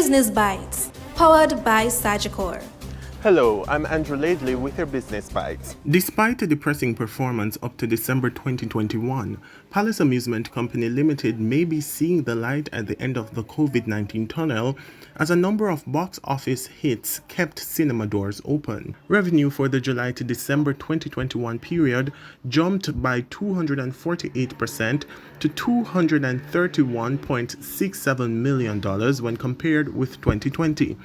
Business Bites, powered by Sagicor. Hello, I'm Andrew Laidley with your Business Bites. Despite a depressing performance up to December 2021, Palace Amusement Company Limited may be seeing the light at the end of the COVID-19 tunnel as a number of box office hits kept cinema doors open. Revenue for the July to December 2021 period jumped by 248% to $231.67 million when compared with 2020.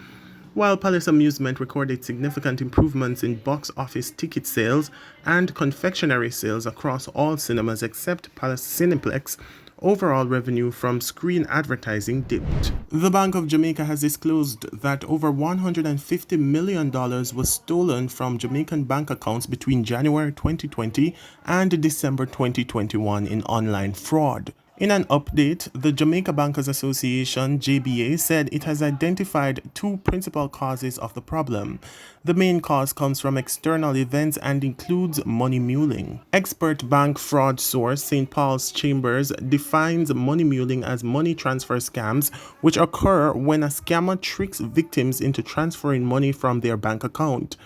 While Palace Amusement recorded significant improvements in box office ticket sales and confectionery sales across all cinemas except Palace Cineplex, overall revenue from screen advertising dipped. The Bank of Jamaica has disclosed that over $150 million was stolen from Jamaican bank accounts between January 2020 and December 2021 in online fraud. In an update, the Jamaica Bankers Association, JBA, said it has identified two principal causes of the problem. The main cause comes from external events and includes money muling. Expert bank fraud source St. Paul's Chambers defines money muling as money transfer scams which occur when a scammer tricks victims into transferring money from their bank account.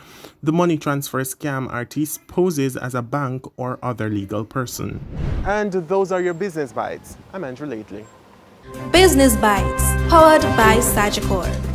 The money transfer scam artist poses as a bank or other legal person. And those are your Business Bites. I'm Andrew Laidley. Business Bites, powered by Sagicor.